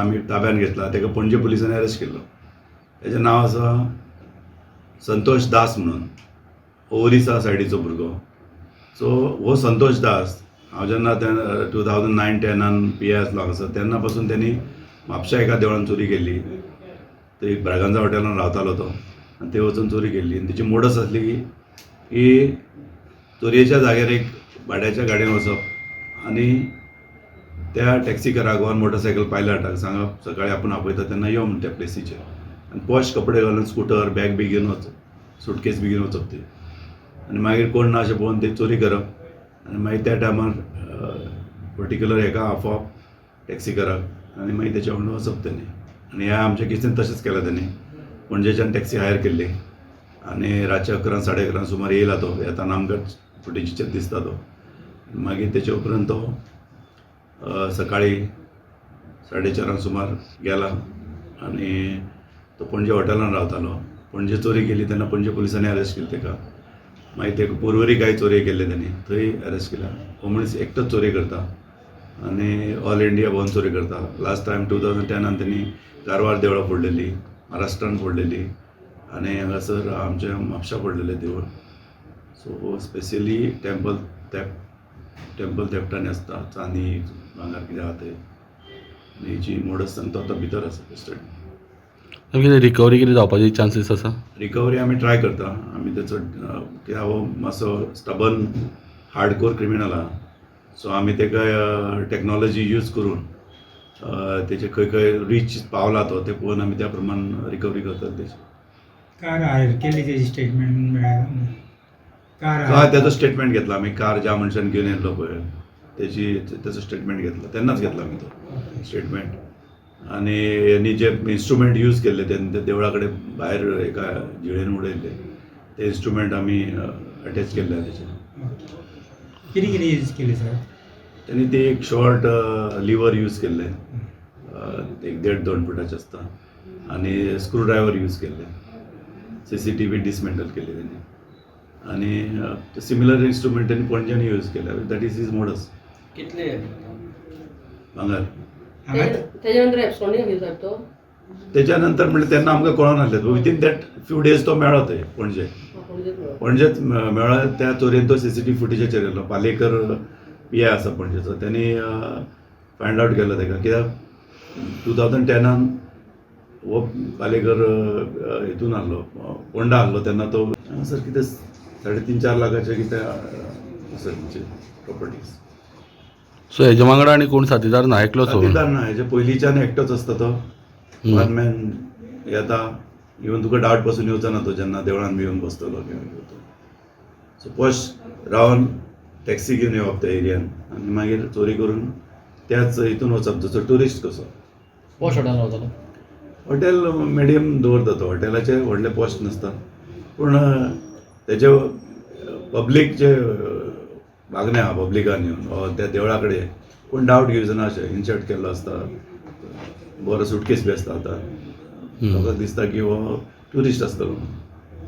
आम्ही ताब्यात घेतला. ताका पणजे पुलिसांनी अरेस्ट केलो. तेजें नांव आसा संतोष दास म्हणून, ओरिसा सायडीचो भुरगो. सो हो संतोष दास हांव जेन्ना 2009-10 PI आसलो हांगासर, तेन्ना पासून त्यांनी म्हापशा एका देवळान चोरी केल्ली. थंय ब्रागांजा हॉटेलान रावतालो तो, आनी थंय वचून चोरी केल्ली. आनी तेची मोडस आसली की चोरयेच्या जाग्यार एक भाड्याच्या गाडयेन वचप आनी त्या टॅक्सीकाराक वा मोटरसायकल पायलटाक सांगप सकाळीं आपूण आपयता तेन्ना यो म्हणून त्या प्लेसीचेर, आनी पॉश कपडे घालून स्कूटर बॅग बी घेवन वचप, सुटकेस बी घेवन वचप ती, आनी मागीर कोण ना अशें पळोवन ती चोरी करप. आनी मागीर त्या टायमार पर्टिक्युलर हेका आफोवप टॅक्सीकाराक, आनी मागीर तेच्या वांगडा वचप तेणी. आनी ह्या आमच्या केसीन तशेंच केलें तेणी. पणजेच्यान टॅक्सी हायर केल्ली आनी रातच्या 11-11:30 सुमार येयला तो. येताना आमकां फुटेजीचेर दिसता तो. मागीर तेचे उपरांत तो सकाळीं 4:30 सुमार गेला आनी तो पणजे हॉटेलान रावतालो. पणजे चोरी केली तेन्ना पणजे पुलिसांनी अरेस्ट केली ताका. मागीर तेका पुर्वरी कांय चोरी केल्ले तेणी, थंय अरेस्ट केला. हो मनीस एकटोच चोरी करता आनी ऑल इंडिया भोंवन चोरी करता. लास्ट टायम 2010 तेणी कारवार देवळां फोडलेली, महाराष्ट्रान फोडलेली, आनी हांगासर आमच्या म्हापशा फोडलेलें देवूळ. सो स्पेशली टेंपल थेफ्टांनी आसता, चांदी भांगर कितें आहा तें. आनी हेची मोडस सांगता तो भितर आसा कस्टडी. कितें रिकवरी कितें जावपाची चान्सीस आसा? रिकवरी आमी ट्राय करता. आमी तेचो कित्याक हो मातसो स्टबन हार्डकोर क्रिमिनल आहा. सो आमी तेका टॅक्नॉलॉजी यूज करून तेचे खंय खंय रीच पावला तो ते पळोवन आमी त्या प्रमाण रिकवरी करतात तेची. कार हायर केली तेजी स्टेटमेंट मेळ्ळें? कार तेजो स्टेटमेंट घेतला आमी. कार ज्या मनशान घेवन येयल्लो पळय तेजो स्टेटमेंट घेतला. तेन्नाच घेतला आमी तो स्टेटमेंट. आनी हेणी जे इन्स्ट्रुमेंट यूज केल्ले ते देवळा कडेन भायर एका जिळेन उडयल्ले ते इन्स्ट्रुमेंट आमी अटॅच केल्ले तेचे. कितें कितें यूज केली सर? त्यांनी ते एक शॉर्ट लिवर यूज केल्ले, 1.5-2 फुटाचे आसता, आनी स्क्रू ड्रायव्हर यूज केल्ले. CCTV डिसमेंटल केले त्यांनी. आनी सिमिलर इन्स्ट्रुमेंट त्यांनी पणजेनी यूज केले. That is his modus. कितले भांगर त्याच्यानंतर एब्सकॉन्डिंग केली सर तो? तेच्या नंतर म्हणजे तेन्ना आमकां कळोन नासलें. विथीन दॅट फ्यू डेज तो मेळ्ळो थंय पणजेच मेळ्ळो. त्या चोरेन तो CCTV फुटेजाचेर येयलो. पालेकर PI आसा पणजेचो. त्यांनी फायंड आवट केलो ताका, कित्याक 2010 हो पालेकर हितून आहलो, पोंडा आहलो तेन्ना तो सर कितें 3.5-4 लाखाचे कितें आसा तेंचे प्रॉपर्टीज. सो हेजे वांगडा आनी कोण साथीदार ना, एकलोच? साथीदार ना, हेजे पयलींच्यान एकटोच आसता तो. वन मॅन येता. इवन तुका डावट पासून येवचो ना तो जेन्ना देवळान बी येवन बसतलो किंवा. सो पॉश रावन टॅक्सी घेवन येवप त्या एरियान आनी मागीर चोरी करून त्याच हितून वचप जसो ट्युरिस्ट कसो. पॉश हॉटेलान रावतालो? हॉटेल मिडियम दवरता तो. हॉटेलाचे व्हडले पॉस्ट नासता, पूण तेजे पब्लीक जे वागणे आहा पब्लिकान येवन त्या देवळा कडेन कोण डावट घेवचो ना अशें इन्सल्ट केल्लो आसता. बरो सुटकेस बी आसता. आतां लोकांक दिसता की हो ट्युरिस्ट आसतलो.